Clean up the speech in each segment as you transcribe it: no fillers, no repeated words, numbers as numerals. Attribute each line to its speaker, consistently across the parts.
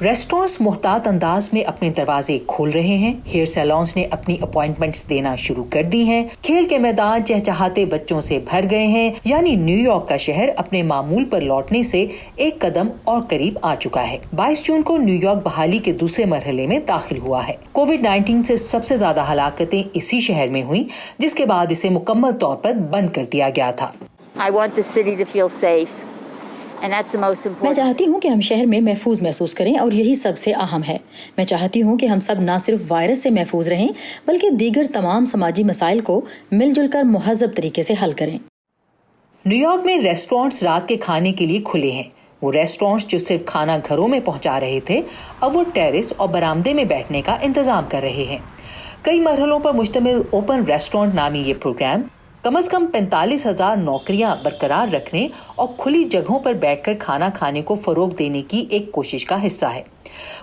Speaker 1: Restaurants मुहतात अंदाज में अपने दरवाजे खोल रहे हैं। हेयर सैलून्स ने अपनी अपॉइंटमेंट्स देना शुरू कर दी हैं। खेल के मैदान चहचहाते बच्चों से भर गए हैं। यानी न्यूयॉर्क का शहर अपने मामूल पर लौटने से एक कदम और करीब आ चुका है। 22 जून को न्यूयॉर्क बहाली के दूसरे मरहले में दाखिल हुआ है। कोविड-19 से सबसे ज्यादा हलाकतें इसी शहर में हुई, जिसके बाद इसे मुकम्मल तौर पर बंद कर दिया गया था।
Speaker 2: I want the city to feel safe.
Speaker 3: मैं चाहती हूँ कि हम शहर में महफूज महसूस करें और यही सबसे अहम है। मैं चाहती हूँ कि हम सब न सिर्फ वायरस से महफूज रहें बल्कि दीगर तमाम समाजी मसाइल को मिलजुल कर मुहज़्ज़ब तरीके से हल करें।
Speaker 1: न्यूयॉर्क में रेस्टोरेंट्स रात के खाने के लिए खुले हैं। वो रेस्टोरेंट्स जो सिर्फ खाना घरों में पहुंचा रहे थे, अब वो टेरेस और बरामदे में बैठने का इंतजाम कर रहे हैं। कई मरहलों पर मुश्तमिल ओपन रेस्टोरेंट नामी ये प्रोग्राम कम से कम 45,000 नौकरियां बरकरार रखने और खुली जगहों पर बैठकर खाना खाने को फरोग देने की एक कोशिश का हिस्सा है।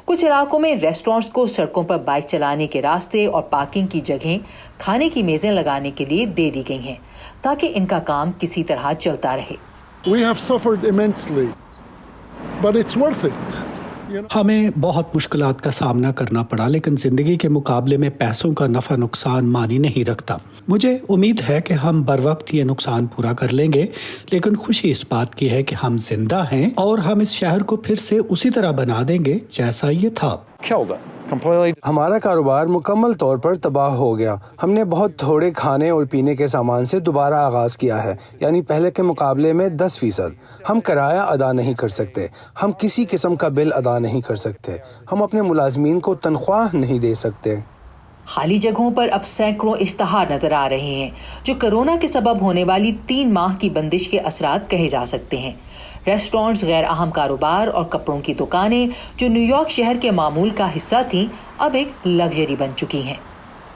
Speaker 1: कुछ इलाकों में रेस्टोरेंट्स को सड़कों पर बाइक चलाने के रास्ते और पार्किंग की जगहें खाने की मेजें लगाने के लिए दे दी गई हैं, ताकि इनका काम किसी तरह चलता रहे।
Speaker 4: We have suffered immensely, but it's worth it.
Speaker 5: हमें बहुत मुश्किलात का सामना करना पड़ा, लेकिन जिंदगी के मुकाबले में पैसों का नफा नुकसान मानी नहीं रखता। मुझे उम्मीद है कि हम बर वक्त ये नुकसान पूरा कर लेंगे, लेकिन खुशी इस बात की है कि हम जिंदा हैं और हम इस शहर को फिर से उसी तरह बना देंगे जैसा ये था।
Speaker 6: हमारा कारोबार मुकम्मल तौर पर तबाह हो गया। हमने बहुत थोड़े खाने और पीने के सामान से दोबारा आगाज किया है, यानी पहले के मुकाबले में 10%। हम किराया अदा नहीं कर सकते, हम किसी किस्म का बिल अदा नहीं कर सकते, हम अपने मुलाजमीन को तनख्वाह नहीं दे सकते।
Speaker 1: खाली जगहों पर अब सैकड़ों इश्तहार नजर आ रहे हैं, जो कोरोना के सबब होने वाली 3 माह की बंदिश के असरात कहे जा सकते हैं। रेस्टोरेंट्स, गैर अहम कारोबार और कपड़ों की दुकानें, जो न्यूयॉर्क शहर के मामूल का हिस्सा थीं, अब एक लग्जरी बन चुकी हैं।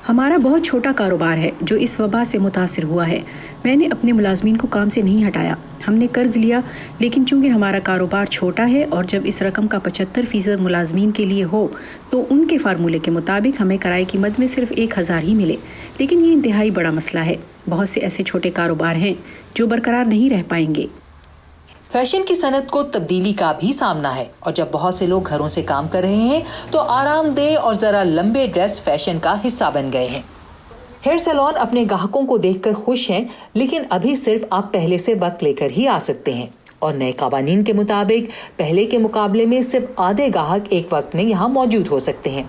Speaker 7: हमारा बहुत छोटा कारोबार है जो इस वबा से मुतासिर हुआ है। मैंने अपने मुलाजमीन को काम से नहीं हटाया। हमने कर्ज लिया, लेकिन चूंकि हमारा कारोबार छोटा है और जब इस रकम का 75% मुलाजमीन के लिए हो तो उनके फार्मूले के मुताबिक हमें किराए की मद में सिर्फ 1,000 ही मिले। लेकिन ये इंतहाई बड़ा मसला है। बहुत से ऐसे छोटे कारोबार हैं जो बरकरार नहीं रह पाएंगे।
Speaker 1: फैशन की सनत को तब्दीली का भी सामना है, और जब बहुत से लोग घरों से काम कर रहे हैं तो आरामदेह और जरा लंबे ड्रेस फैशन का हिस्सा बन गए हैं। हेयर सैलून अपने ग्राहकों को देखकर खुश हैं, लेकिन अभी सिर्फ आप पहले से वक्त लेकर ही आ सकते हैं, और नए कानून के मुताबिक पहले के मुकाबले में सिर्फ आधे ग्राहक एक वक्त में यहाँ मौजूद हो सकते हैं।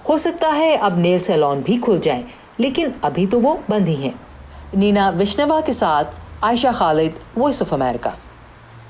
Speaker 1: हो सकता है अब नेल सैलून भी खुल जाएं, लेकिन अभी तो वो बंद ही हैं। नीना विश्नवा के साथ Ayesha Khalid, voice of America.